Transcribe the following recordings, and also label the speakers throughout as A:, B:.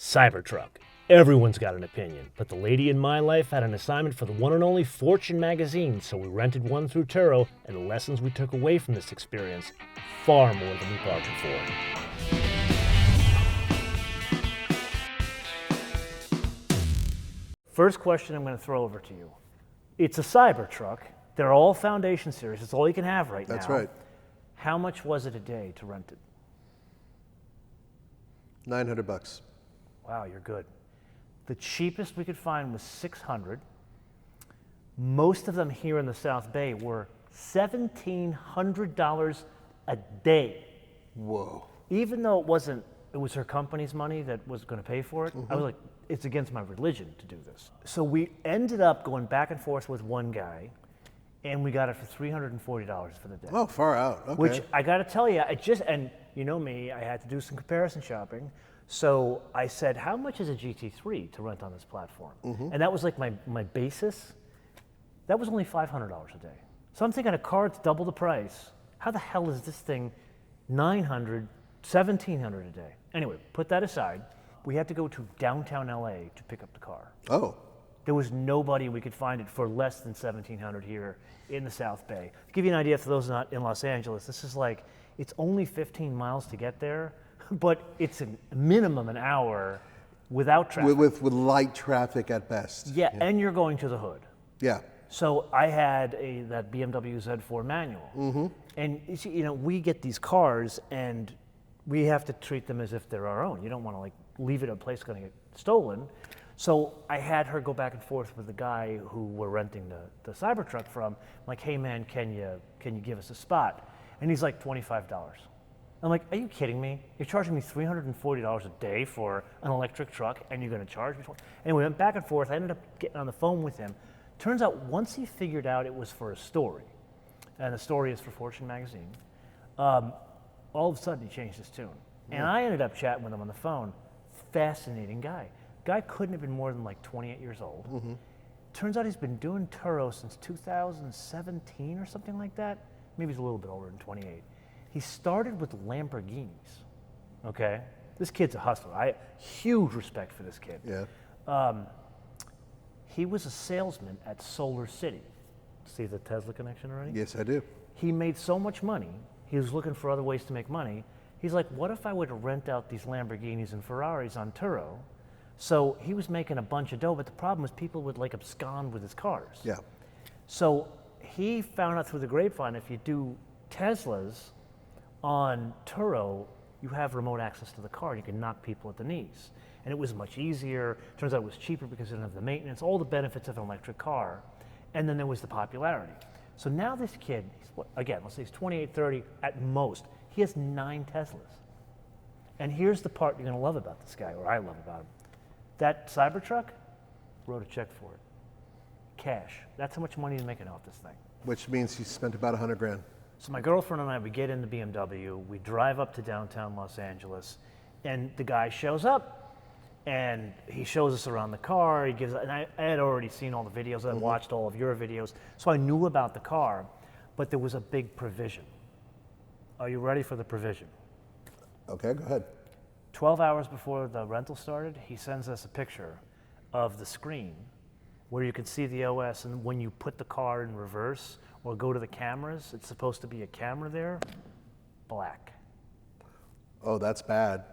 A: Cybertruck. Everyone's got an opinion, but the lady in my life had an assignment for the one and only Fortune magazine, so we rented one through Turo, and the lessons we took away from this experience, far more than we bargained for. First question I'm going to throw over to you. It's a Cybertruck. They're all Foundation Series. It's all you can have right now.
B: That's right.
A: How much was it a day to rent it?
B: $900.
A: Wow, you're good. The cheapest we could find was $600. Most of them here in the South Bay were $1,700 a day.
B: Whoa.
A: Even though it was her company's money that was going to pay for it, I was like, it's against my religion to do this. So we ended up going back and forth with one guy, and we got it for $340 for the day.
B: Oh, far out. Okay.
A: Which I got to tell you, and you know me, I had to do some comparison shopping. So I said, how much is a GT3 to rent on this platform? And that was like my basis. That was only $500 a day. So I'm thinking a car that's double the price. How the hell is this thing $900, $1,700 a day? Anyway, put that aside. We had to go to downtown LA to pick up the car.
B: Oh.
A: There was nobody we could find it for less than $1,700 here in the South Bay. To give you an idea, for those not in Los Angeles, this is like, it's only 15 miles to get there, but it's a minimum an hour without traffic.
B: With light traffic at best.
A: Yeah, and you're going to the hood.
B: Yeah.
A: So I had that BMW Z4 manual. And you know, we get these cars and we have to treat them as if they're our own. You don't want to like leave it at a place going to get stolen. So I had her go back and forth with the guy who we're renting the Cybertruck from. I'm like, hey man, can you give us a spot? And he's like, $25. I'm like, are you kidding me? You're charging me $340 a day for an electric truck, and you're going to charge me? And we went back and forth. I ended up getting on the phone with him. Turns out once he figured out it was for a story, and the story is for Fortune magazine, all of a sudden he changed his tune. And I ended up chatting with him on the phone. Fascinating guy. Guy couldn't have been more than like 28 years old. Turns out he's been doing Turo since 2017 or something like that. Maybe he's a little bit older than 28. He started with Lamborghinis, okay? This kid's a hustler. I huge respect for this kid.
B: Yeah.
A: He was a salesman at Solar City. See the Tesla connection already?
B: Yes, I do.
A: He made so much money, he was looking for other ways to make money. He's like, what if I were to rent out these Lamborghinis and Ferraris on Turo? So he was making a bunch of dough, but the problem was people would like abscond with his cars.
B: Yeah.
A: So he found out through the grapevine, if you do Teslas on Turo, you have remote access to the car. You can knock people at the knees. And it was much easier. Turns out it was cheaper because it didn't have the maintenance, all the benefits of an electric car. And then there was the popularity. So now this kid, let's say he's 28, 30 at most. He has 9 Teslas. And here's the part you're going to love about this guy, or I love about him. That Cybertruck, wrote a check for it. Cash. That's how much money he's making off this thing.
B: Which means he spent about $100,000.
A: So my girlfriend and I, we get in the BMW, we drive up to downtown Los Angeles, and the guy shows up, and he shows us around the car. And I had already seen all the videos. I watched all of your videos, so I knew about the car, but there was a big provision. Are you ready for the provision?
B: Okay, go ahead.
A: 12 hours before the rental started, he sends us a picture of the screen where you can see the OS, and when you put the car in reverse or go to the cameras, it's supposed to be a camera there, black.
B: Oh, that's bad.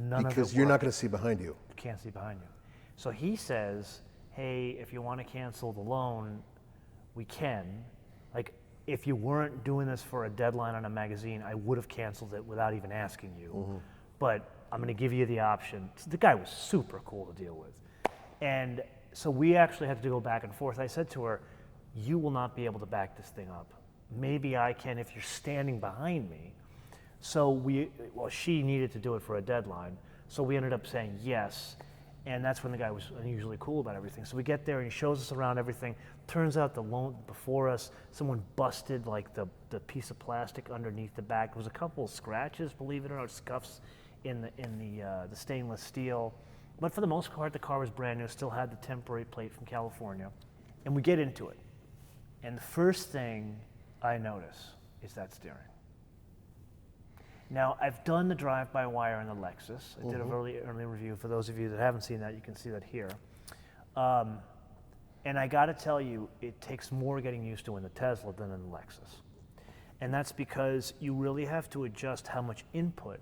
B: Because you're not going to see behind you.
A: You can't see behind you. So he says, hey, if you want to cancel the loan, we can. Like, if you weren't doing this for a deadline on a magazine, I would have canceled it without even asking you. But I'm going to give you the option. The guy was super cool to deal with. And so we actually had to go back and forth. I said to her, you will not be able to back this thing up. Maybe I can if you're standing behind me. So she needed to do it for a deadline. So we ended up saying yes. And that's when the guy was unusually cool about everything. So we get there and he shows us around everything. Turns out the loan before us, someone busted like the piece of plastic underneath the back. There was a couple of scratches, believe it or not, scuffs in the stainless steel. But for the most part, the car was brand new, still had the temporary plate from California. And we get into it. And the first thing I notice is that steering. Now, I've done the drive-by-wire in the Lexus. I did a early review. For those of you that haven't seen that, you can see that here. And I got to tell you, it takes more getting used to in the Tesla than in the Lexus. And that's because you really have to adjust how much input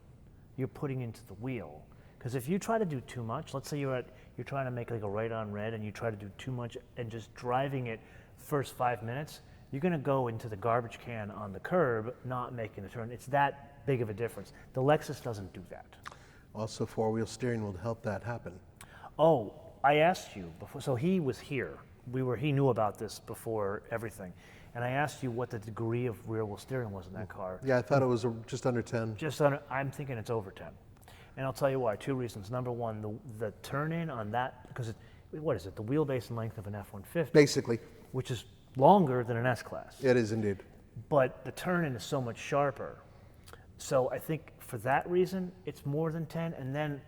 A: you're putting into the wheel. Because if you try to do too much, let's say you're trying to make like a right on red and you try to do too much and just driving it first 5 minutes, you're going to go into the garbage can on the curb, not making the turn. It's that big of a difference. The Lexus doesn't do that.
B: Also, four-wheel steering will help that happen.
A: Oh, I asked you before, so he was here. He knew about this before everything. And I asked you what the degree of rear wheel steering was in that car.
B: Yeah, I thought it was just under 10.
A: I'm thinking it's over 10. And I'll tell you why, 2 reasons. Number one, the turn-in on that, because what is it, the wheelbase and length of an F-150?
B: Basically.
A: Which is longer than an S-Class.
B: It is indeed.
A: But the turn-in is so much sharper. So I think for that reason, it's more than 10. And then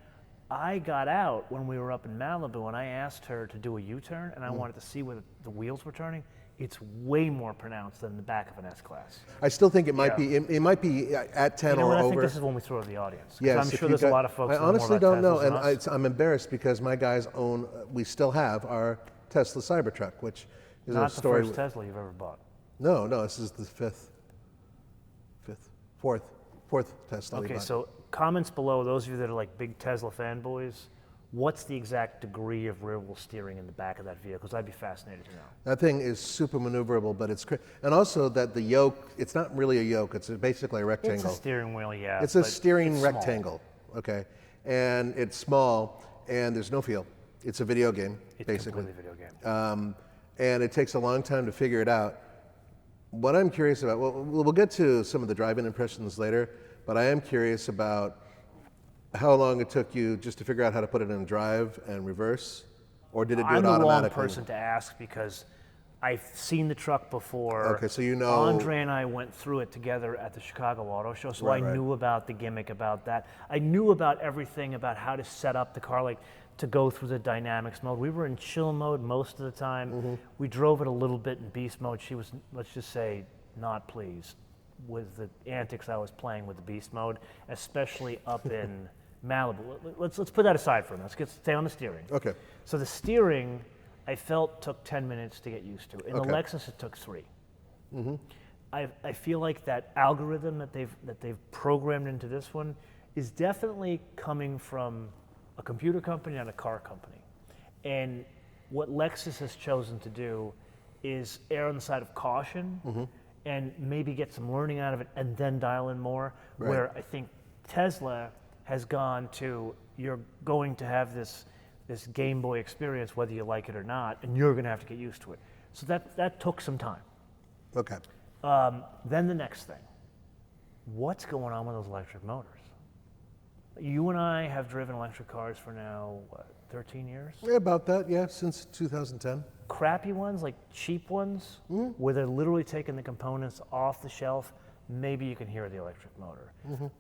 A: I got out when we were up in Malibu and I asked her to do a U-turn and I wanted to see where the wheels were turning. It's way more pronounced than the back of an S-Class.
B: I still think it might be. It might be at 10 or over.
A: I think this is when we throw to the audience.
B: Yes,
A: I'm sure there's a lot of folks.
B: I honestly don't know, and
A: and
B: I'm embarrassed because my guys own. We still have our Tesla Cybertruck, which is
A: not
B: a story.
A: the first Tesla you've ever bought.
B: No, this is the fourth Tesla.
A: Okay, so comments below. Those of you that are like big Tesla fanboys. What's the exact degree of rear wheel steering in the back of that vehicle? Because I'd be fascinated to know.
B: That thing is super maneuverable, but and also that the yoke, it's not really a yoke, it's basically a rectangle.
A: It's a steering wheel, yeah.
B: It's a steering rectangle,
A: small.
B: okay? And it's small, and there's no feel. It's a video game, basically.
A: It's completely a video game.
B: And it takes a long time to figure it out. What I'm curious about, we'll get to some of the driving impressions later, but I am curious about how long it took you just to figure out how to put it in drive and reverse, or did it do it automatically?
A: I'm the wrong person to ask because I've seen the truck before.
B: Okay, so you know.
A: Andre and I went through it together at the Chicago Auto Show, so I knew about the gimmick about that. I knew about everything about how to set up the car, like to go through the dynamics mode. We were in chill mode most of the time. We drove it a little bit in beast mode. She was, let's just say, not pleased with the antics I was playing with the beast mode, especially up in Malibu. Let's put that aside for a minute. Let's stay on the steering.
B: Okay.
A: So the steering, I felt took 10 minutes to get used to. In the Lexus, it took 3. I feel like that algorithm that they've programmed into this one is definitely coming from a computer company and a car company. And what Lexus has chosen to do is err on the side of caution and maybe get some learning out of it and then dial in more.
B: Right.
A: Where I think Tesla has gone to, you're going to have this Game Boy experience whether you like it or not, and you're going to have to get used to it. So that took some time.
B: Okay.
A: Then the next thing, what's going on with those electric motors? You and I have driven electric cars for now, 13 years?
B: Yeah, about that, yeah, since 2010.
A: Crappy ones, like cheap ones, where they're literally taking the components off the shelf, maybe you can hear the electric motor.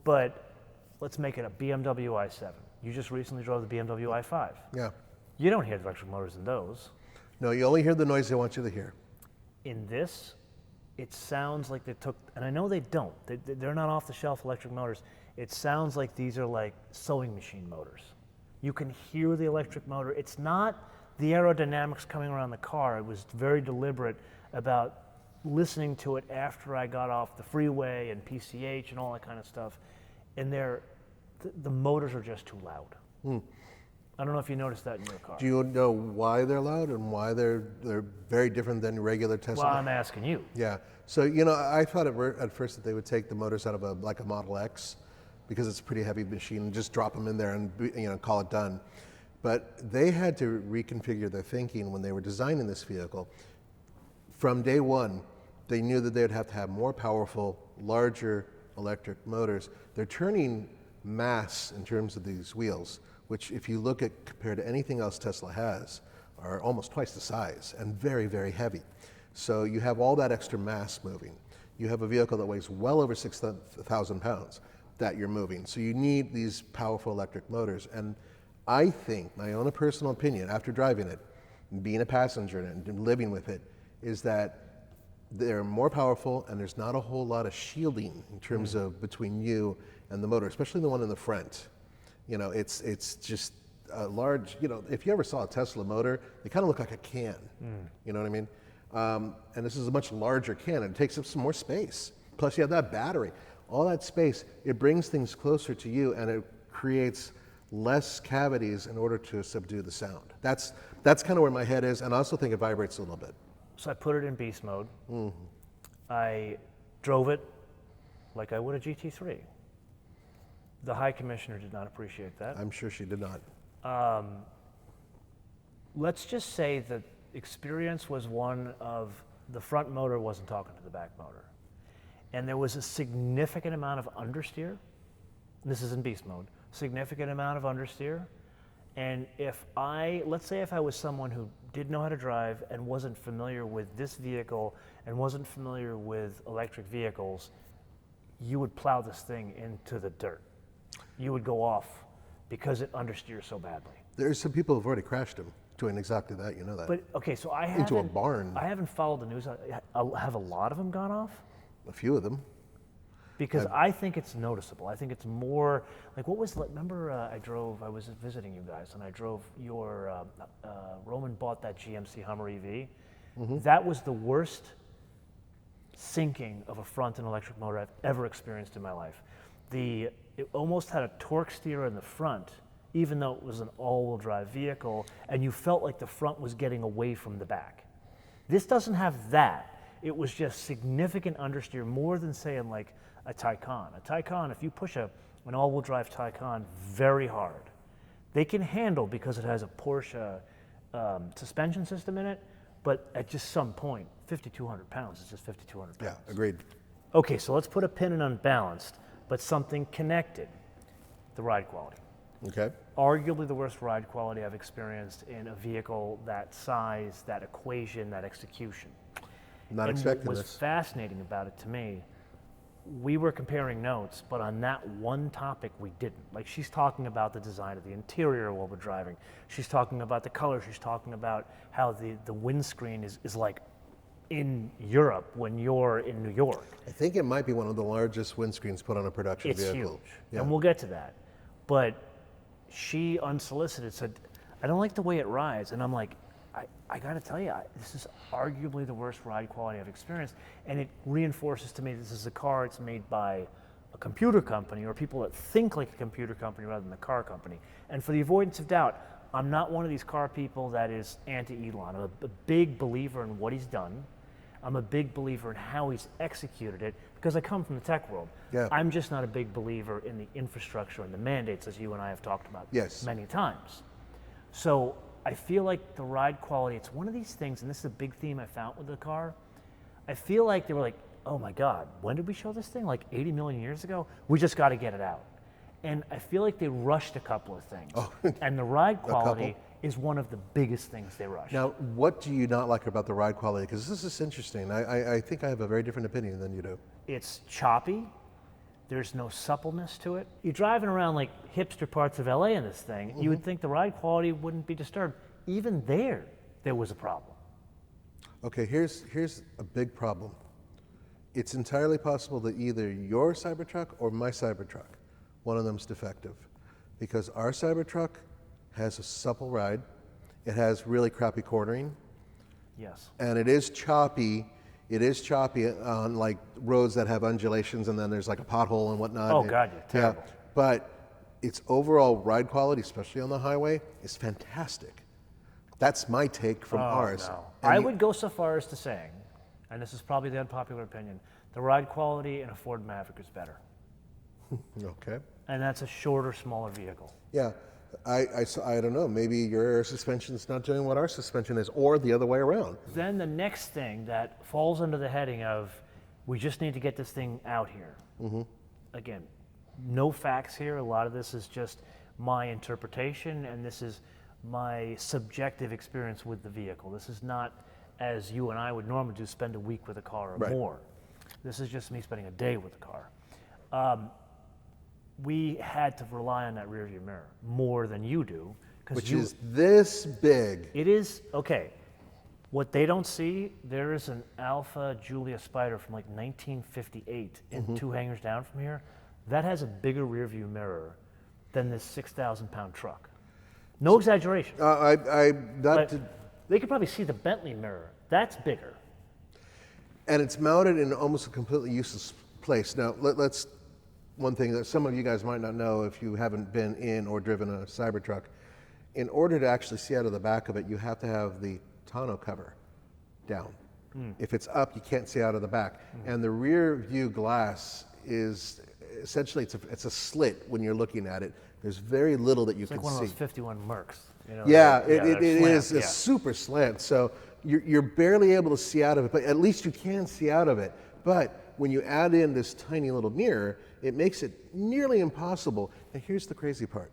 A: But let's make it a BMW i7. You just recently drove the BMW i5.
B: Yeah.
A: You don't hear the electric motors in those.
B: No, you only hear the noise they want you to hear.
A: In this, it sounds like they took, and I know they don't, they're not off-the-shelf electric motors. It sounds like these are like sewing machine motors. You can hear the electric motor. It's not the aerodynamics coming around the car. It was very deliberate about listening to it after I got off the freeway and PCH and all that kind of stuff. And the motors are just too loud. I don't know if you noticed that in your car.
B: Do you know why they're loud and why they're very different than regular Tesla?
A: Well, I'm asking you.
B: Yeah. So, I thought at first that they would take the motors out of a Model X because it's a pretty heavy machine and just drop them in there and call it done. But they had to reconfigure their thinking when they were designing this vehicle. From day one, they knew that they would have to have more powerful, larger electric motors. They're turning mass in terms of these wheels, which if you look at compared to anything else Tesla has, are almost twice the size and very, very heavy. So you have all that extra mass moving. You have a vehicle that weighs well over 6,000 pounds that you're moving. So you need these powerful electric motors. And I think, my own personal opinion, after driving it, and being a passenger in it, and living with it, is that they're more powerful and there's not a whole lot of shielding in terms of between you and the motor, especially the one in the front, it's just a large. If you ever saw a Tesla motor, they kind of look like a can. You know what I mean? And this is a much larger can, and it takes up some more space. Plus, you have that battery. All that space, it brings things closer to you, and it creates less cavities in order to subdue the sound. That's kind of where my head is, and I also think it vibrates a little bit.
A: So I put it in beast mode. I drove it like I would a GT3. The High Commissioner did not appreciate that.
B: I'm sure she did not.
A: Let's just say the experience was one of the front motor wasn't talking to the back motor. And there was a significant amount of understeer. This is in beast mode. Significant amount of understeer. And let's say if I was someone who didn't know how to drive and wasn't familiar with this vehicle and wasn't familiar with electric vehicles, you would plow this thing into the dirt. You would go off because it understeers so badly.
B: There's some people who've already crashed them doing exactly that, you know that.
A: But okay, so
B: into a barn.
A: I haven't followed the news. Have a lot of them gone off?
B: A few of them.
A: Because I think it's noticeable. I think it's more like remember I was visiting you guys and I drove your, Roman bought that GMC Hummer EV. That was the worst sinking of a front and electric motor I've ever experienced in my life. It almost had a torque steer in the front, even though it was an all-wheel drive vehicle, and you felt like the front was getting away from the back. This doesn't have that. It was just significant understeer, more than saying like a Taycan. A Taycan, if you push an all-wheel drive Taycan very hard, they can handle because it has a Porsche suspension system in it, but at just some point, 5,200 pounds is just 5,200 pounds.
B: Yeah, agreed.
A: Okay, so let's put a pin in unbalanced, but something connected. The ride quality.
B: Okay.
A: Arguably the worst ride quality I've experienced in a vehicle that size, that equation, that execution.
B: Not
A: and
B: expecting
A: what was
B: this.
A: fascinating about it to me, we were comparing notes, but on that one topic we didn't. Like, she's talking about the design of the interior while we're driving. She's talking about the color. She's talking about how the windscreen is like in Europe when you're in New York.
B: I think it might be one of the largest windscreens put on a production
A: It's
B: vehicle.
A: huge,
B: Yeah.
A: and we'll get to that. But she, unsolicited, said, I don't like the way it rides. And I'm like, I got to tell you, this is arguably the worst ride quality I've experienced. And it reinforces to me this is a car, it's made by a computer company or people that think like a computer company rather than a car company. And for the avoidance of doubt, I'm not one of these car people that is anti-Elon. I'm a big believer in what he's done. I'm a big believer in how he's executed it because I come from the tech world.
B: Yeah.
A: I'm just not a big believer in the infrastructure and the mandates, as you and I have talked about many times. So I feel like the ride quality, it's one of these things, and this is a big theme I found with the car. I feel like they were like, oh my God, when did we show this thing? Like 80 million years ago? We just got to get it out. And I feel like they rushed a couple of things.
B: Oh.
A: And the ride quality is one of the biggest things they rushed.
B: Now, what do you not like about the ride quality? Because this is interesting. I think I have a very different opinion than you do.
A: It's choppy. There's no suppleness to it. You're driving around like hipster parts of LA in this thing. You would think the ride quality wouldn't be disturbed. Even there was a problem.
B: Okay, here's a big problem. It's entirely possible that either your Cybertruck or my Cybertruck, one of them's defective. Because our Cybertruck has a supple ride. It has really crappy cornering.
A: Yes.
B: And it is choppy. It is choppy on like roads that have undulations and then there's like a pothole and whatnot.
A: Oh God, yeah, terrible.
B: Yeah, but its overall ride quality, especially on the highway, is fantastic. That's my take from ours.
A: No.
B: And
A: I would go so far as to saying, and this is probably the unpopular opinion, the ride quality in a Ford Maverick is better.
B: Okay.
A: And that's a shorter, smaller vehicle.
B: Yeah. I don't know. Maybe your suspension's not doing what our suspension is, or the other way around.
A: Then the next thing that falls under the heading of, we just need to get this thing out here. Again, no facts here. A lot of this is just my interpretation, and this is my subjective experience with the vehicle. This is not, as you and I would normally do, spend a week with a car or more. This is just me spending a day with the car. We had to rely on that rearview mirror more than you do.
B: Which is this big.
A: It is, okay. What they don't see, there is an Alpha Julia Spider from like 1958 in 2 hangars down from here. that has a bigger rear view mirror than this 6,000-pound truck. No exaggeration. They could probably see the Bentley mirror. That's bigger.
B: And it's mounted in almost a completely useless place. Now, let's one thing that some of you guys might not know if you haven't been in or driven a Cybertruck. In order to actually see out of the back of it, you have to have the tonneau cover down. If it's up, you can't see out of the back. And the rear view glass is essentially, it's a slit when you're looking at it. There's very little that you can see.
A: It's like one of those 51 Mercs. You know,
B: yeah, it is
A: yeah.
B: a super slant. So you're barely able to see out of it, but at least you can see out of it. But when you add in this tiny little mirror, it makes it nearly impossible. And here's the crazy part.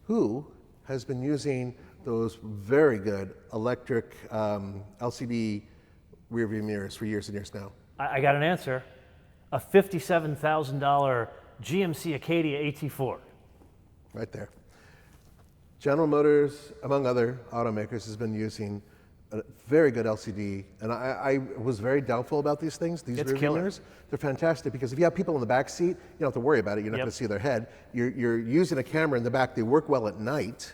B: Who has been using those very good electric LCD rear view mirrors for years and years now?
A: I got an answer. A $57,000 GMC Acadia AT4.
B: Right there. General Motors, among other automakers, has been using a very good LCD, and I was very doubtful about these things, these rear view mirrors. They're fantastic because if you have people in the back seat, you don't have to worry about it. You're not going to see their head. You're using a camera in the back. They work well at night.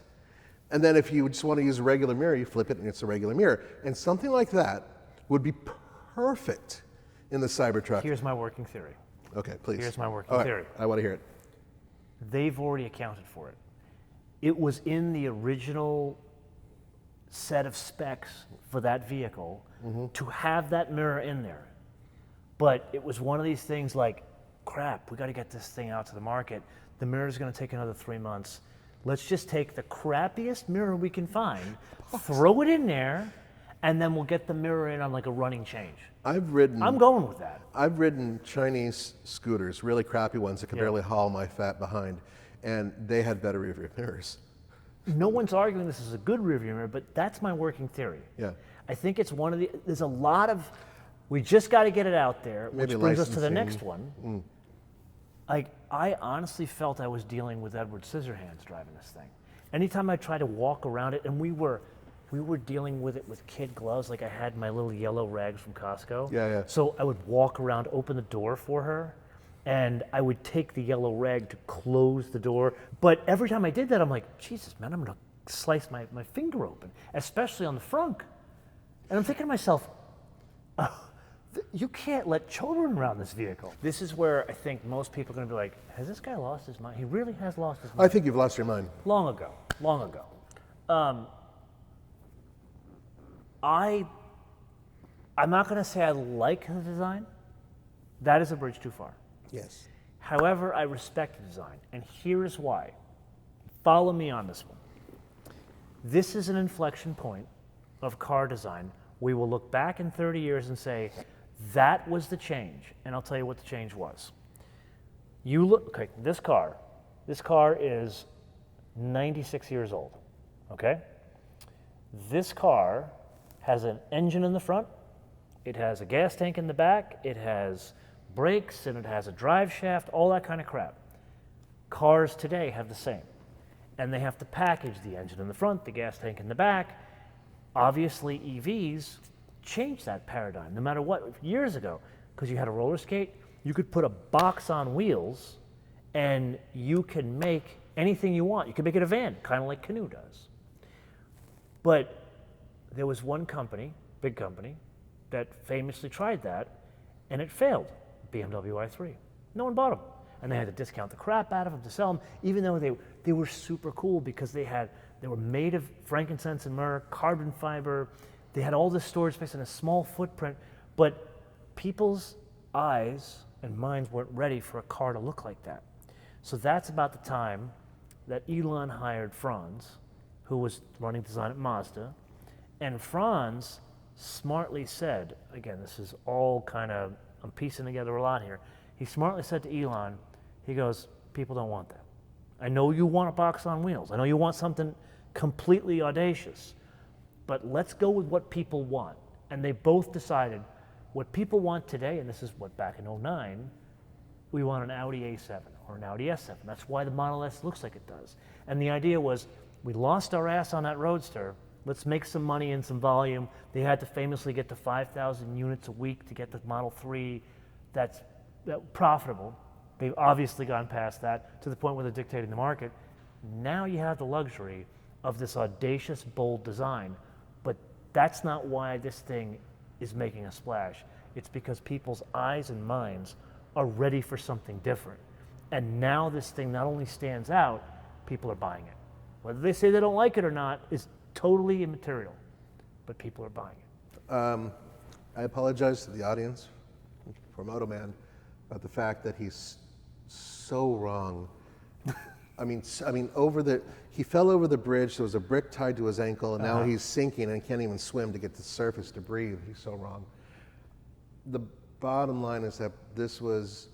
B: And then if you just want to use a regular mirror, you flip it and it's a regular mirror. And something like that would be perfect in the Cybertruck.
A: Here's my working theory.
B: Okay, please.
A: Here's my working theory.
B: I want to hear it.
A: They've already accounted for it. It was in the original set of specs for that vehicle to have that mirror in there. But it was one of these things like, crap, we got to get this thing out to the market. The mirror's going to take another 3 months. Let's just take the crappiest mirror we can find, throw it in there, and then we'll get the mirror in on like a running change. I'm going with that.
B: I've ridden Chinese scooters, really crappy ones that could barely haul my fat behind, and they had better rear view mirrors.
A: No one's arguing this is a good rear view mirror, but that's my working theory.
B: Yeah.
A: I think it's one of the, there's a lot of, we just got to get it out there,
B: Maybe
A: which brings us to the
B: licensing.
A: next one. Like, I honestly felt I was dealing with Edward Scissorhands driving this thing. Anytime I tried to walk around it, and we were dealing with it with kid gloves, like I had my little yellow rags from Costco.
B: Yeah.
A: So I would walk around, open the door for her, and I would take the yellow rag to close the door. But every time I did that, I'm like, Jesus, man, I'm gonna slice my finger open, especially on the front. And I'm thinking to myself, you can't let children around this vehicle. This is where I think most people are gonna be like, has this guy lost his mind? He really has lost his mind.
B: I think you've lost your mind.
A: Long ago. I'm not going to say I like the design. That is a bridge too far.
B: Yes.
A: However, I respect the design, and here is why. Follow me on this one. This is an inflection point of car design. We will look back in 30 years and say, that was the change, and I'll tell you what the change was. You look, okay, this car is 96 years old, okay? This car has an engine in the front, it has a gas tank in the back, it has brakes, and it has a drive shaft, all that kind of crap. Cars today have the same. And they have to package the engine in the front, the gas tank in the back. Obviously, EVs changed that paradigm, no matter what. Years ago, because you had a roller skate, you could put a box on wheels, and you can make anything you want. You can make it a van, kind of like Canoe does. But there was one company, big company, that famously tried that, and it failed. BMW i3. No one bought them. And they had to discount the crap out of them to sell them, even though they were super cool because they were made of frankincense and myrrh, carbon fiber. They had all this storage space in a small footprint, but people's eyes and minds weren't ready for a car to look like that. So that's about the time that Elon hired Franz, who was running design at Mazda, and Franz smartly said, again, this is all kind of, I'm piecing together a lot here. He smartly said to Elon, he goes, people don't want that. I know you want a box on wheels. I know you want something completely audacious, but let's go with what people want. And they both decided what people want today, and this is what back in 2009, we want an Audi A7 or an Audi S7. That's why the Model S looks like it does. And the idea was, we lost our ass on that Roadster. Let's make some money and some volume. They had to famously get to 5,000 units a week to get the Model 3 that's profitable. They've obviously gone past that to the point where they're dictating the market. Now you have the luxury of this audacious, bold design, but that's not why this thing is making a splash. It's because people's eyes and minds are ready for something different. And now this thing not only stands out, people are buying it. Whether they say they don't like it or not is totally immaterial, but people are buying it.
B: I apologize to the audience for MotoMan about the fact that he's so wrong. He fell over the bridge. There was a brick tied to his ankle, and now he's sinking and can't even swim to get to the surface to breathe. He's so wrong. The bottom line is that this was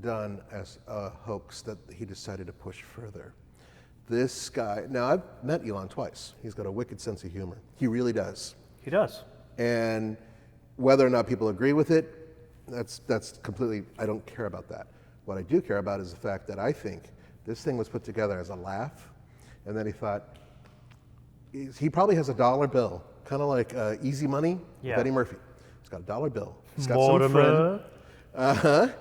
B: done as a hoax that he decided to push further. This guy, now I've met Elon twice. He's got a wicked sense of humor. He really does.
A: He does.
B: And whether or not people agree with it, that's completely, I don't care about that. What I do care about is the fact that I think this thing was put together as a laugh, and then he thought, he probably has a dollar bill, kind of like Easy Money, Eddie Murphy. He's got a dollar bill. He's got some friend.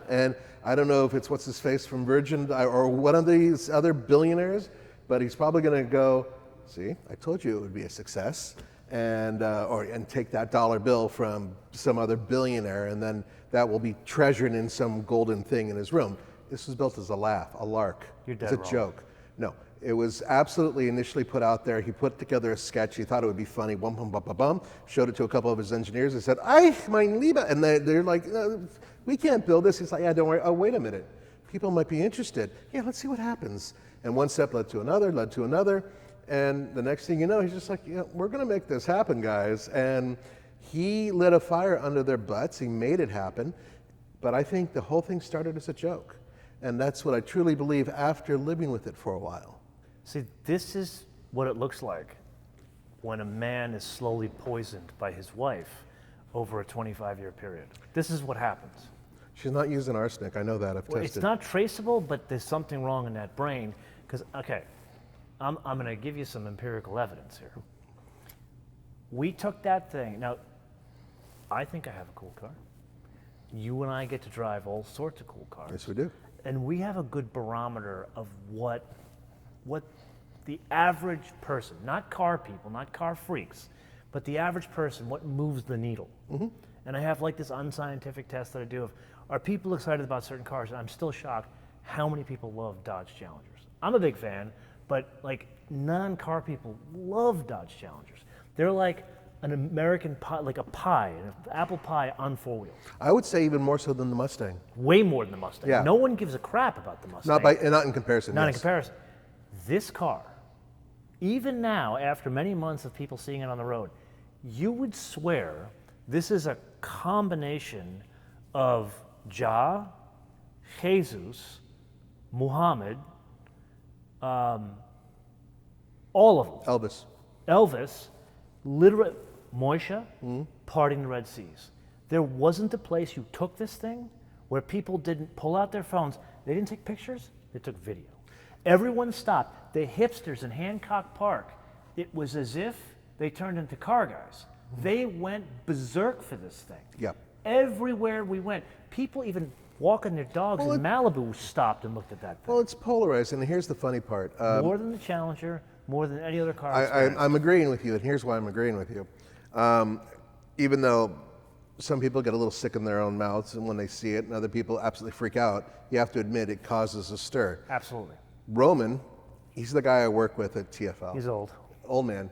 B: And I don't know if it's what's his face from Virgin or one of these other billionaires, but he's probably going to go, see, I told you it would be a success, and take that dollar bill from some other billionaire, and then that will be treasured in some golden thing in his room. This was built as a laugh, a lark.
A: You're dead
B: It's a joke. No, it was absolutely initially put out there. He put together a sketch. He thought it would be funny. Bum, bum, bum, bum, bum. Showed it to a couple of his engineers. He said, mein Lieber. And they're like, no, we can't build this. He's like, yeah, don't worry. Oh, wait a minute. People might be interested. Yeah, let's see what happens. And one step led to another, And the next thing you know, he's just like, yeah, we're going to make this happen, guys. And he lit a fire under their butts. He made it happen. But I think the whole thing started as a joke. And that's what I truly believe after living with it for a while.
A: See, this is what it looks like when a man is slowly poisoned by his wife over a 25-year period. This is what happens.
B: She's not using arsenic. I know that. I've tested.
A: It's not traceable, but there's something wrong in that brain. Because, okay, I'm going to give you some empirical evidence here. We took that thing. Now, I think I have a cool car. You and I get to drive all sorts of cool cars.
B: Yes, we do.
A: And we have a good barometer of what the average person, not car people, not car freaks, but the average person, what moves the needle. Mm-hmm. And I have like this unscientific test that I do of, are people excited about certain cars? And I'm still shocked how many people love Dodge Challengers. I'm a big fan, but like non-car people love Dodge Challengers. They're like an American pie, like a pie, an apple pie on four wheels.
B: I would say even more so than the Mustang.
A: Way more than the Mustang.
B: Yeah.
A: No one gives a crap about the Mustang.
B: Not in comparison.
A: Not
B: yes.
A: in comparison. This car, even now, after many months of people seeing it on the road, you would swear this is a combination of Jesus, Muhammad, all of them. Elvis, literally, Moishe, parting the Red Seas. There wasn't a place you took this thing where people didn't pull out their phones. They didn't take pictures, they took video. Everyone stopped. The hipsters in Hancock Park, it was as if they turned into car guys. They went berserk for this thing.
B: Yep.
A: Everywhere we went, people even walking their dogs in Malibu stopped and looked at that thing.
B: Well, it's polarized, and here's the funny part.
A: More than the Challenger, more than any other car.
B: I'm agreeing with you, and here's why I'm agreeing with you. Even though some people get a little sick in their own mouths and when they see it, and other people absolutely freak out, you have to admit it causes a stir.
A: Absolutely.
B: Roman, he's the guy I work with at TFL.
A: He's old.
B: Old man.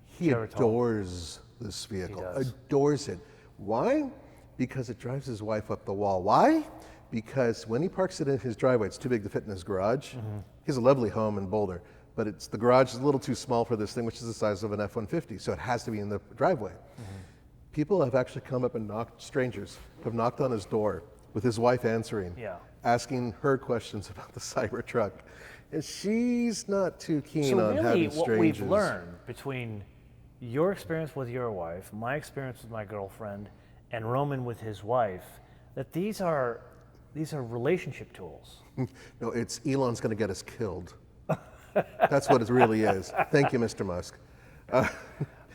B: He adores this vehicle. Adores it. Why? Because it drives his wife up the wall. Why? Because when he parks it in his driveway, it's too big to fit in his garage. Mm-hmm. He has a lovely home in Boulder, but the garage is a little too small for this thing, which is the size of an F-150, so it has to be in the driveway. Mm-hmm. People have actually come up and strangers have knocked on his door with his wife answering, asking her questions about the Cybertruck. And she's not too keen on having strangers. So really what we've
A: learned between your experience with your wife, my experience with my girlfriend, and Roman with his wife, that these are relationship tools.
B: No, it's Elon's going to get us killed. That's what it really is. Thank you, Mr. Musk.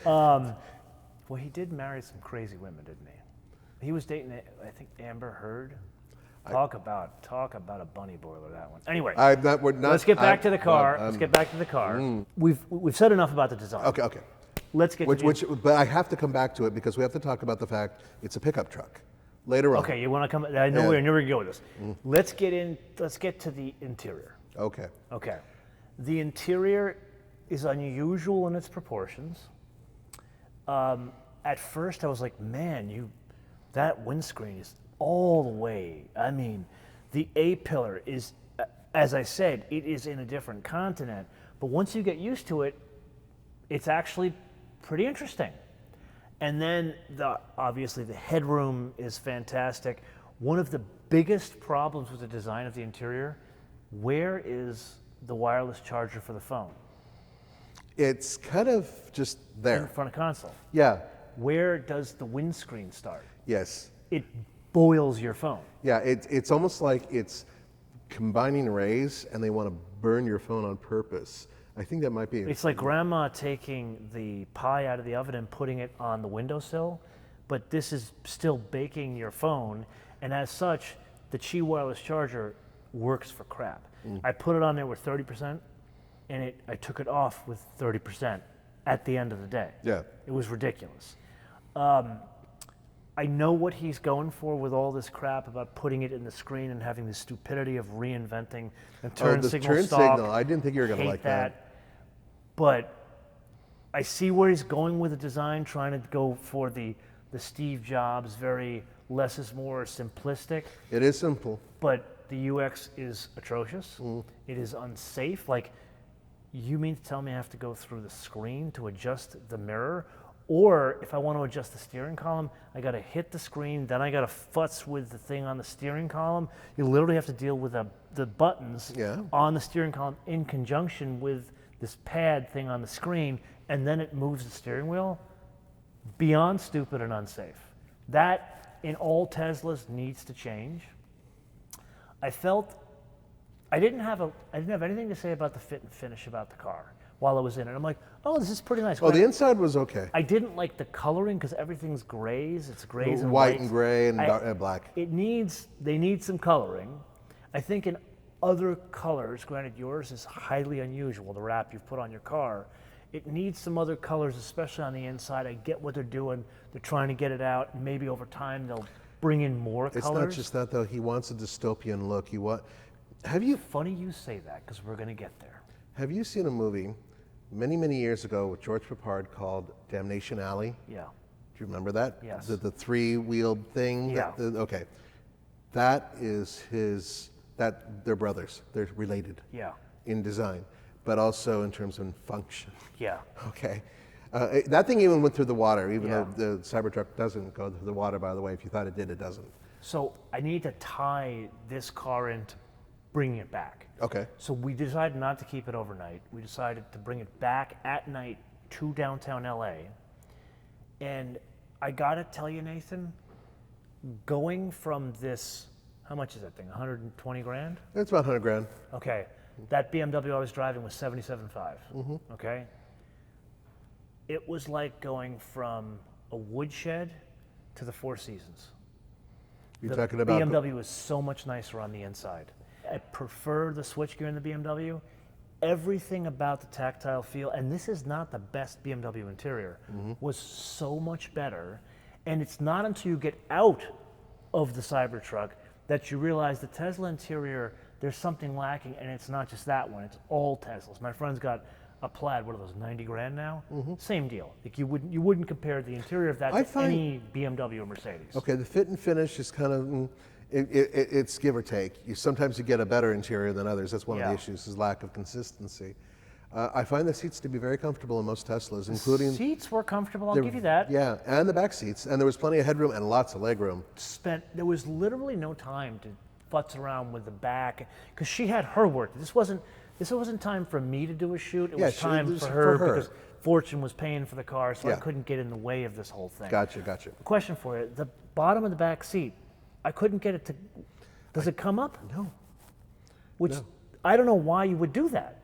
A: Well, he did marry some crazy women, didn't he? He was dating, I think, Amber Heard. Talk about a bunny boiler, that one. Anyway,
B: We're not,
A: let's get back to the car. Let's get back to the car. We've said enough about the design.
B: Okay.
A: Let's get
B: But I have to come back to it because we have to talk about the fact it's a pickup truck later on.
A: Okay, you want to come? I know where you're going to go with this. Let's get to the interior.
B: Okay.
A: Okay. The interior is unusual in its proportions. At first, I was like, man, that windscreen is all the way. I mean, the A-pillar is, as I said, it is in a different continent. But once you get used to it, it's actually pretty interesting. And then, obviously, the headroom is fantastic. One of the biggest problems with the design of the interior, where is the wireless charger for the phone?
B: It's kind of just there.
A: In front of console.
B: Yeah.
A: Where does the windscreen start?
B: Yes.
A: It boils your phone.
B: Yeah, it's almost like it's combining rays and they want to burn your phone on purpose. I think that might be.
A: It's like grandma taking the pie out of the oven and putting it on the windowsill, but this is still baking your phone, and as such, the Qi wireless charger works for crap. I put it on there with 30%, and I took it off with 30% at the end of the day.
B: Yeah.
A: It was ridiculous. I know what he's going for with all this crap about putting it in the screen and having the stupidity of reinventing the turn signal.
B: I didn't think you were going to like that.
A: But I see where he's going with the design, trying to go for the Steve Jobs, very less is more, simplistic.
B: It is simple.
A: But the UX is atrocious. It is unsafe. Like, you mean to tell me I have to go through the screen to adjust the mirror? Or if I want to adjust the steering column, I got to hit the screen, then I got to futz with the thing on the steering column. You literally have to deal with the buttons on the steering column in conjunction with this pad thing on the screen, and then it moves the steering wheel. Beyond stupid and unsafe. That, in all Teslas, needs to change. I felt I didn't have anything to say about the fit and finish about the car while I was in it. I'm like, oh, this is pretty nice.
B: Oh, the inside was okay.
A: I didn't like the coloring because everything's grays. It's grays and
B: white
A: whites.
B: and gray and black.
A: They need some coloring. I think in other colors, granted yours is highly unusual, the wrap you've put on your car. It needs some other colors, especially on the inside. I get what they're doing. They're trying to get it out. Maybe over time they'll bring in more colors.
B: It's not just that, though. He wants a dystopian look.
A: Funny you say that, because we're going to get there.
B: Have you seen a movie many, many years ago with George Papard called Damnation Alley?
A: Yeah.
B: Do you remember that?
A: Yes.
B: The three-wheeled thing?
A: Yeah.
B: Okay. That is they're brothers. They're related.
A: Yeah.
B: In design, but also in terms of function.
A: Yeah.
B: Okay. That thing even went through the water, even though the Cybertruck doesn't go through the water, by the way. If you thought it did, it doesn't.
A: So I need to tie this car into bringing it back.
B: Okay.
A: So we decided not to keep it overnight. We decided to bring it back at night to downtown LA. And I gotta tell you, Nathan, going from this, how much is that thing, 120 grand?
B: It's about 100 grand.
A: Okay, that BMW I was driving was 77.5, okay? It was like going from a woodshed to the Four Seasons.
B: You're
A: the
B: talking about
A: BMW is so much nicer on the inside. I prefer the switchgear in the BMW. Everything about the tactile feel, and this is not the best BMW interior, was so much better. And it's not until you get out of the Cybertruck that you realize the Tesla interior, there's something lacking, and it's not just that one, it's all Teslas. My friend's got a Plaid, what are those, 90 grand now? Same deal. Like you wouldn't compare the interior of that to any BMW or Mercedes.
B: Okay, the fit and finish is kind of, it's give or take. Sometimes you get a better interior than others. That's one of the issues, is lack of consistency. I find the seats to be very comfortable in most Teslas, including...
A: Seats were comfortable, I'll give you that.
B: Yeah, and the back seats. And there was plenty of headroom and lots of legroom.
A: There was literally no time to futz around with the back, because she had her work. This wasn't time for me to do a shoot. It was time for her because Fortune was paying for the car, so I couldn't get in the way of this whole thing.
B: Gotcha.
A: Question for you. The bottom of the back seat, I couldn't get it to... Does it come up?
B: No.
A: No. I don't know why you would do that.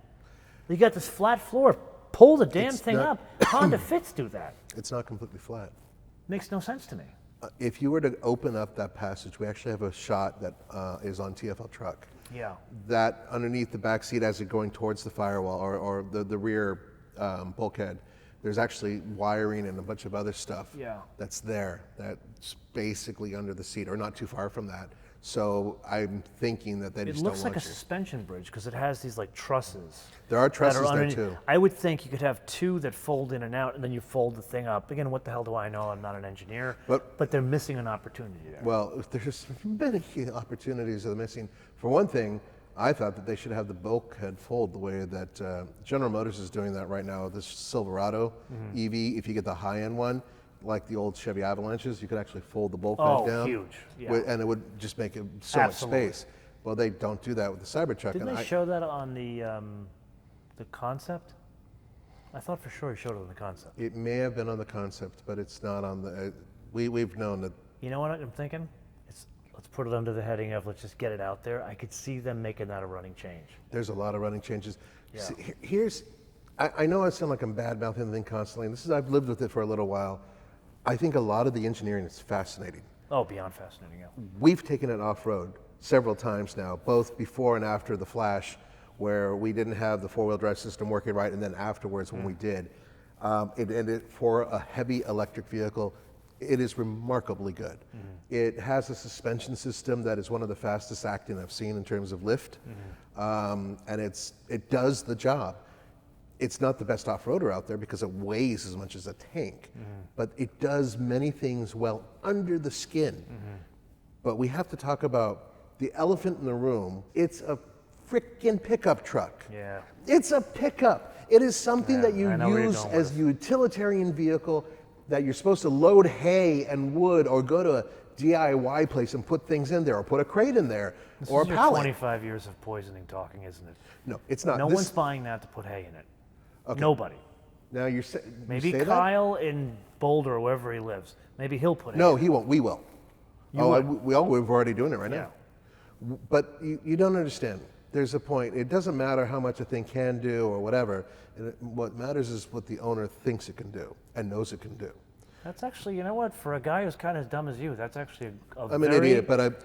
A: You got this flat floor. Pull the damn thing up. Honda Fits do that.
B: It's not completely flat.
A: Makes no sense to me.
B: If you were to open up that passage, we actually have a shot that is on TFL Truck.
A: Yeah.
B: That underneath the back seat as you're going towards the firewall or the rear bulkhead, there's actually wiring and a bunch of other stuff that's there that's basically under the seat or not too far from that. So I'm thinking that they just don't want
A: It looks like a suspension bridge because it has these like trusses.
B: There are trusses
A: that are
B: there
A: underneath.
B: too.
A: I would think you could have two that fold in and out, and then you fold the thing up. Again, what the hell do I know? I'm not an engineer. But they're missing an opportunity there.
B: Well, there's many opportunities that are missing. For one thing, I thought that they should have the bulkhead fold the way that General Motors is doing that right now with this Silverado EV. If you get the high-end one, like the old Chevy Avalanches, you could actually fold the bulkhead down.
A: Huge. Yeah.
B: And it would just make it so much space. Well, they don't do that with the Cybertruck.
A: Didn't they show that on the concept? I thought for sure he showed it on the concept.
B: It may have been on the concept, but it's not on the. We've known that.
A: You know what I'm thinking? Let's put it under the heading of let's just get it out there. I could see them making that a running change.
B: There's a lot of running changes.
A: Yeah.
B: See, I know I sound like I'm bad mouthing the thing constantly, and I've lived with it for a little while. I think a lot of the engineering is fascinating.
A: Oh, beyond fascinating, yeah.
B: We've taken it off-road several times now, both before and after the Flash, where we didn't have the four-wheel drive system working right, and then afterwards when we did. For a heavy electric vehicle, it is remarkably good. It has a suspension system that is one of the fastest acting I've seen in terms of lift, and it does the job. It's not the best off-roader out there because it weighs as much as a tank, but it does many things well under the skin. But we have to talk about the elephant in the room. It's a freaking pickup truck.
A: Yeah.
B: It's a pickup. It is something that you
A: I know where you're
B: use
A: going
B: as
A: with
B: a utilitarian vehicle that you're supposed to load hay and wood or go to a DIY place and put things in there or put a crate in there or a
A: This is
B: pallet.
A: 25 years of poisoning talking, isn't it?
B: No, it's not.
A: No one's buying that to put hay in it.
B: Okay.
A: Nobody.
B: Now you
A: Maybe
B: say
A: Kyle in
B: Boulder
A: or wherever he lives. Maybe he'll put hay.
B: No, he won't. We will.
A: Would?
B: We're already doing it right now. But you don't understand. There's a point. It doesn't matter how much a thing can do or whatever. What matters is what the owner thinks it can do and knows it can do.
A: That's actually, you know what? For a guy who's kind of as dumb as you, that's actually
B: I'm an idiot, but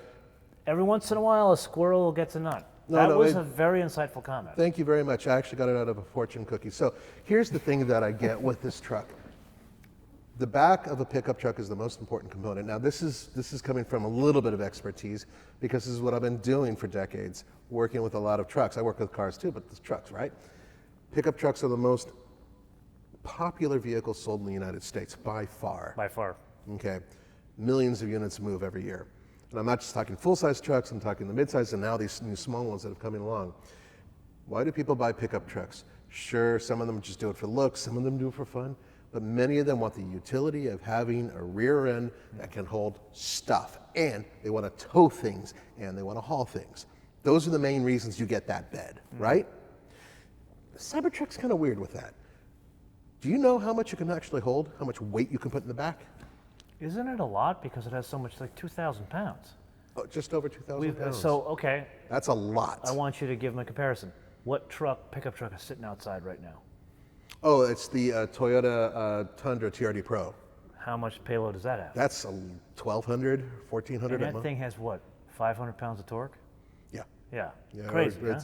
A: every once in a while, a squirrel gets a nut.
B: No,
A: that
B: no,
A: was a very insightful comment.
B: Thank you very much. I actually got it out of a fortune cookie. So here's the thing that I get with this truck. The back of a pickup truck is the most important component. Now this is coming from a little bit of expertise because this is what I've been doing for decades, working with a lot of trucks. I work with cars too, but it's trucks, right? Pickup trucks are the most popular vehicles sold in the United States by far.
A: By far.
B: Okay. Millions of units move every year. And I'm not just talking full-size trucks, I'm talking the mid-size and now these new small ones that have come along. Why do people buy pickup trucks? Sure, some of them just do it for looks, some of them do it for fun, but many of them want the utility of having a rear end that can hold stuff, and they want to tow things, and they want to haul things. Those are the main reasons you get that bed, right? The Cybertruck's kind of weird with that. Do you know how much you can actually hold? How much weight you can put in the back?
A: Isn't it a lot because it has so much, like 2,000 pounds?
B: Oh, just over 2,000 pounds.
A: So, okay,
B: That's a lot.
A: I want you to give me a comparison. What pickup truck is sitting outside right now?
B: Oh, it's the Toyota Tundra TRD Pro.
A: How much payload does that have?
B: That's 1,200, 1,400
A: And
B: a
A: that
B: month.
A: thing has what, 500 pounds of torque?
B: Yeah.
A: Yeah,
B: Yeah,
A: crazy, huh?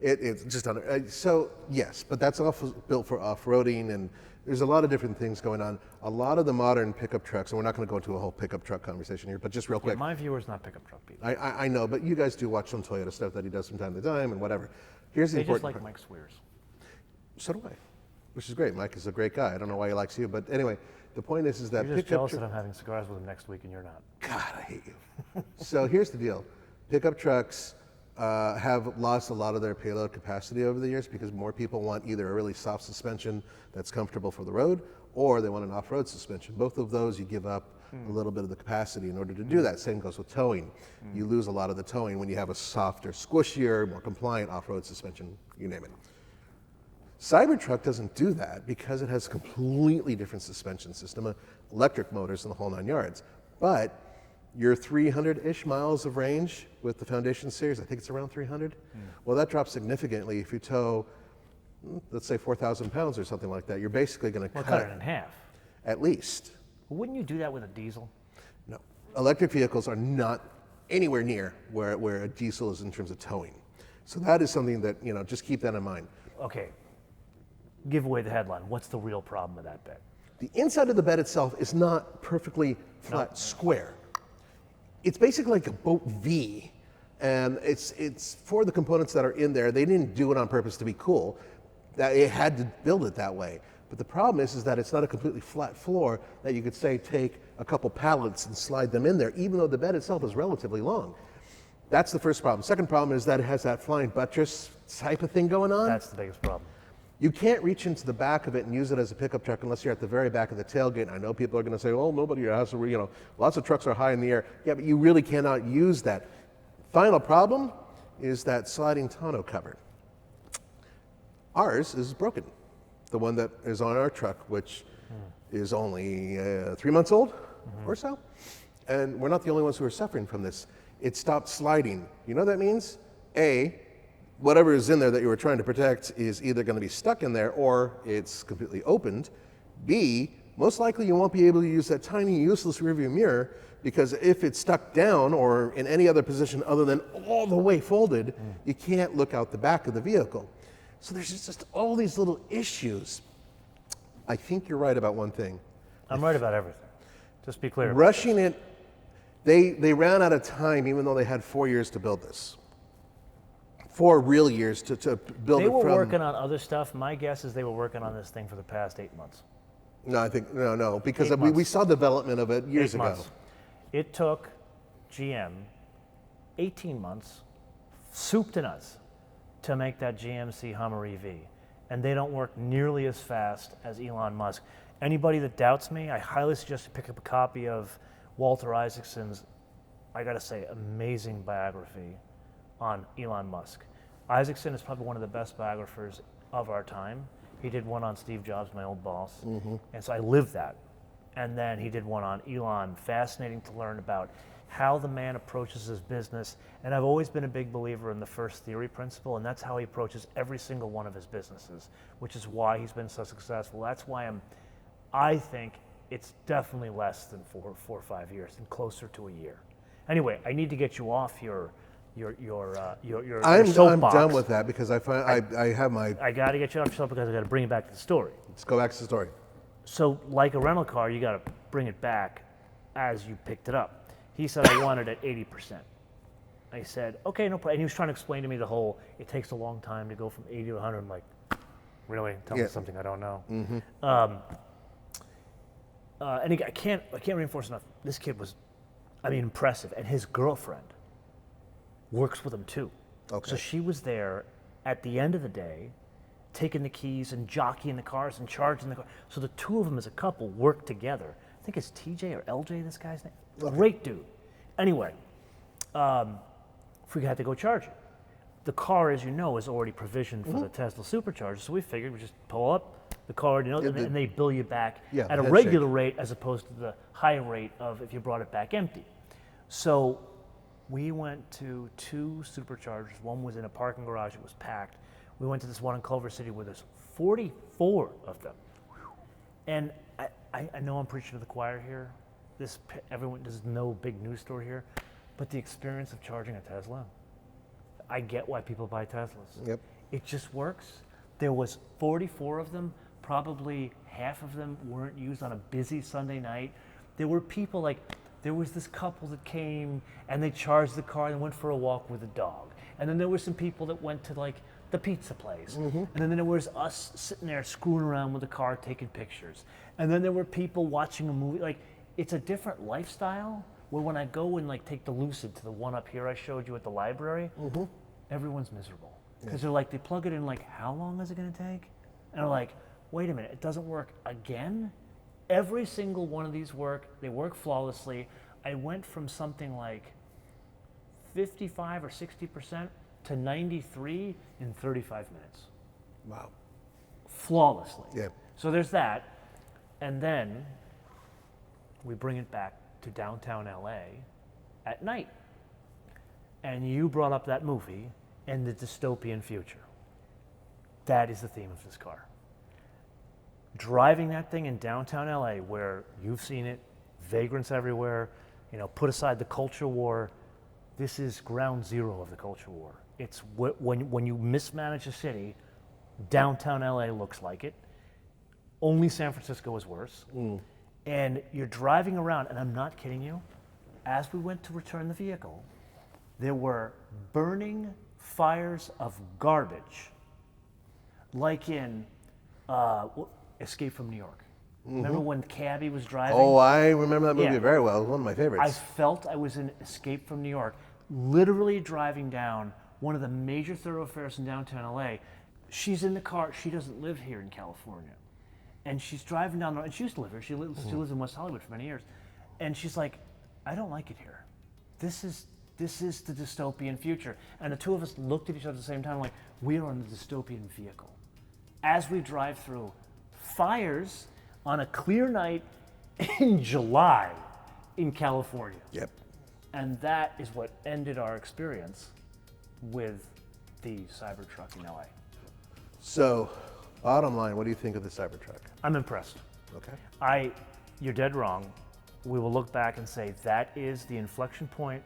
B: It's just under. So yes, but that's built for off-roading, and there's a lot of different things going on. A lot of the modern pickup trucks, and we're not going to go into a whole pickup truck conversation here, but just real quick.
A: My viewer's not pickup truck people.
B: I know, but you guys do watch some Toyota stuff that he does from time to time, and whatever. Here's the
A: They just
B: important
A: like
B: part.
A: Mike Swears.
B: So do I, which is great. Mike is a great guy. I don't know why he likes you, but anyway, the point is that
A: You're just
B: pickup
A: jealous that I'm having cigars with him next week and you're not.
B: God, I hate you. So here's the deal. Pickup trucks have lost a lot of their payload capacity over the years because more people want either a really soft suspension that's comfortable for the road or they want an off-road suspension. Both of those, you give up a little bit of the capacity in order to do that. Same goes with towing. You lose a lot of the towing when you have a softer, squishier, more compliant off-road suspension, you name it. Cybertruck doesn't do that because it has a completely different suspension system, electric motors and the whole 9 yards. But your 300-ish miles of range with the Foundation series, I think it's around 300. Well, that drops significantly if you tow, let's say 4,000 pounds or something like that. You're basically going to
A: Well, cut it in half.
B: at least.
A: Wouldn't you do that with a diesel?
B: electric vehicles are not anywhere near where a diesel is in terms of towing. So that is something that, just keep that in mind.
A: Okay, give away the headline. What's the real problem with that bed?
B: The inside of the bed itself is not perfectly flat square. It's basically like a boat V, and it's for the components that are in there. They didn't do it on purpose to be cool. That it had to build it that way. But the problem is that it's not a completely flat floor that you could say take a couple pallets and slide them in there, even though the bed itself is relatively long. That's the first problem. Second problem is that it has that flying buttress type of thing going on.
A: That's the biggest problem.
B: You can't reach into the back of it and use it as a pickup truck unless you're at the very back of the tailgate. I know people are going to say, oh, nobody has to, lots of trucks are high in the air. Yeah, but you really cannot use that. Final problem is that sliding tonneau cover. Ours is broken. The one that is on our truck, which is only 3 months old or so. And we're not the only ones who are suffering from this. It stopped sliding. You know what that means? A, whatever is in there that you were trying to protect is either going to be stuck in there or it's completely opened. B, most likely you won't be able to use that tiny useless rearview mirror because if it's stuck down or in any other position other than all the way folded, you can't look out the back of the vehicle. So there's just all these little issues. I think you're right about one thing.
A: I'm right about everything. Just be clear.
B: Rushing it, they ran out of time even though they had 4 years to build this. 4 real years to build it.
A: They were working on other stuff. My guess is they were working on this thing for the past 8 months.
B: No, I think, no, because we saw development of it years ago.
A: It took GM 18 months, soup to nuts, to make that GMC Hummer EV. And they don't work nearly as fast as Elon Musk. Anybody that doubts me, I highly suggest you pick up a copy of Walter Isaacson's, I gotta say, amazing biography on Elon Musk. Isaacson is probably one of the best biographers of our time. He did one on Steve Jobs, my old boss, and so I lived that. And then he did one on Elon, fascinating to learn about how the man approaches his business. And I've always been a big believer in the first theory principle, and that's how he approaches every single one of his businesses, which is why he's been so successful. That's why I think it's definitely less than 4 or 5 years and closer to a year. Anyway, I need to get you off your
B: I'm
A: soapbox.
B: done with that because I have my.
A: I got to get you off your soapbox because I got to bring it back to the story.
B: Let's go back to the story.
A: So, like a rental car, you got to bring it back as you picked it up. He said I wanted it 80%. I said, okay, no problem. And he was trying to explain to me the whole, it takes a long time to go from 80 to 100. I'm like, really? Tell me something I don't know. And I can't reinforce enough. This kid was, impressive. And his girlfriend works with him too.
B: Okay.
A: So she was there at the end of the day, taking the keys and jockeying the cars and charging the car. So the two of them as a couple work together. I think it's TJ or LJ, this guy's name.
B: Okay.
A: Great dude. Anyway, we had to go charge it. The car, as you know, is already provisioned for the Tesla Supercharger, so we figured we just pull up the car, and they bill you back at a regular rate as opposed to the high rate of if you brought it back empty. So we went to 2 Superchargers. One was in a parking garage, it was packed. We went to this one in Culver City where there's 44 of them. And I know I'm preaching to the choir here. There's no big news story here, but the experience of charging a Tesla, I get why people buy Teslas.
B: Yep.
A: It just works. There was 44 of them. Probably half of them weren't used on a busy Sunday night. There were people there was this couple that came and they charged the car and went for a walk with a dog. And then there were some people that went to the pizza place. And then there was us sitting there screwing around with the car, taking pictures. And then there were people watching a movie. It's a different lifestyle where when I go and take the Lucid to the one up here I showed you at the library, everyone's miserable. Because they plug it in how long is it gonna take? And they're like, wait a minute, it doesn't work again? Every single one of these they work flawlessly. I went from something like 55 or 60% to 93 in 35 minutes.
B: Wow.
A: Flawlessly.
B: Yeah.
A: So there's that. And then we bring it back to downtown LA at night. And you brought up that movie and the dystopian future. That is the theme of this car. Driving that thing in downtown LA where you've seen it, vagrants everywhere, put aside the culture war. This is ground zero of the culture war. It's when you mismanage a city, downtown LA looks like it. Only San Francisco is worse. And you're driving around, and I'm not kidding you, as we went to return the vehicle, there were burning fires of garbage, like in Escape from New York. Remember when Cabby was driving?
B: Oh, I remember that movie
A: Yeah.
B: very well. It was one of my favorites.
A: I felt I was in Escape from New York, literally driving down one of the major thoroughfares in downtown LA. She's in the car. She doesn't live here in California. And she's driving down, and she used to live here. She lives in West Hollywood for many years. And she's like, I don't like it here. This is the dystopian future. And the two of us looked at each other at the same time like, we are on the dystopian vehicle. As we drive through fires on a clear night in July in California.
B: Yep.
A: And that is what ended our experience with the Cybertruck in LA.
B: So, bottom line, what do you think of the Cybertruck?
A: I'm impressed.
B: Okay.
A: You're dead wrong. We will look back and say that is the inflection point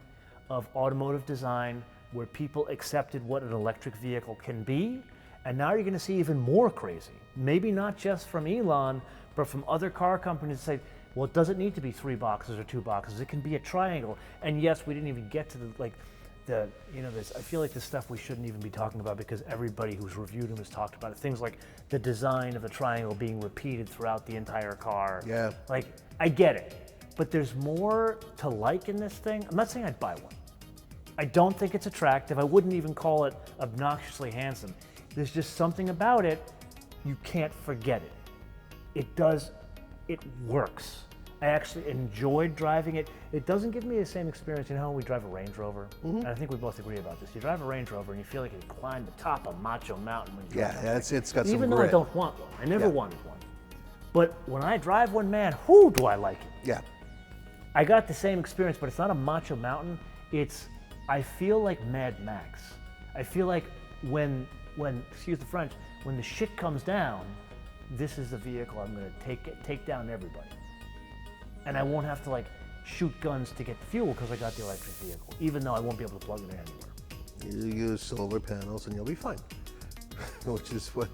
A: of automotive design where people accepted what an electric vehicle can be. And now you're going to see even more crazy. Maybe not just from Elon, but from other car companies that say, well, it doesn't need to be 3 boxes or 2 boxes. It can be a triangle. And yes, we didn't even get to this. I feel like this stuff we shouldn't even be talking about because everybody who's reviewed them has talked about it. Things like the design of the triangle being repeated throughout the entire car.
B: Yeah.
A: Like, I get it, but there's more to like in this thing. I'm not saying I'd buy one. I don't think it's attractive. I wouldn't even call it obnoxiously handsome. There's just something about it, you can't forget it. It works. I actually enjoyed driving it. It doesn't give me the same experience, when we drive a Range Rover, and I think we both agree about this. You drive a Range Rover and you feel like you climb the top of Macho Mountain when you drive that thing.
B: It's got some
A: Even though
B: grit.
A: I don't want one. I never wanted one. But when I drive one, man, whoo, do I like it.
B: Yeah.
A: I got the same experience, but it's not a Macho Mountain. I feel like Mad Max. I feel like when excuse the French, when the shit comes down, this is the vehicle I'm going to take down everybody. And I won't have to shoot guns to get the fuel because I got the electric vehicle, even though I won't be able to plug it in anywhere.
B: You use solar panels and you'll be fine. Which is what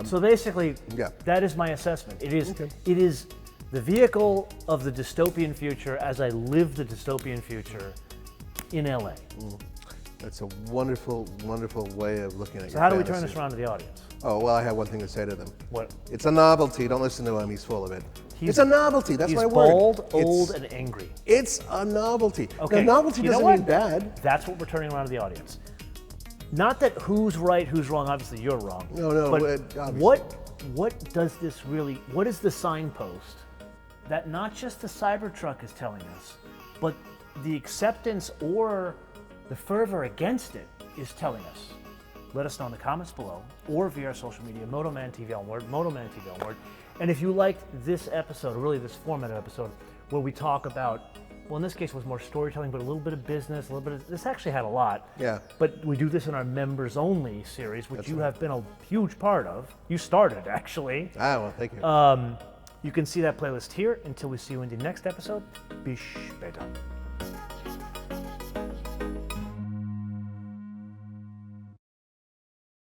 A: So basically, that is my assessment. It is the vehicle of the dystopian future as I live the dystopian future in LA.
B: That's a wonderful, wonderful way of looking at it.
A: So how do we turn this around to the audience?
B: Oh, well, I have one thing to say to them.
A: What?
B: It's a novelty. Don't listen to him. He's full of it. It's a novelty. That's my word.
A: He's bald, old, and angry.
B: It's a novelty.
A: Okay.
B: Now, novelty
A: You know
B: doesn't
A: what?
B: mean bad.
A: That's what we're turning around to the audience. Not that who's right, who's wrong. Obviously, you're wrong.
B: No.
A: But
B: obviously.
A: what does this really? What is the signpost that not just the Cybertruck is telling us, but the acceptance or the fervor against it is telling us? Let us know in the comments below or via our social media, MotoManTV on Word, MotoManTV on Word. And if you liked this episode, really this format of episode, where we talk about, well, in this case it was more storytelling, but a little bit of business, this actually had a lot.
B: Yeah.
A: But we do this in our members only series, which you have been a huge part of. You started, actually.
B: Well, thank you.
A: You can see that playlist here. Until we see you in the next episode, be später.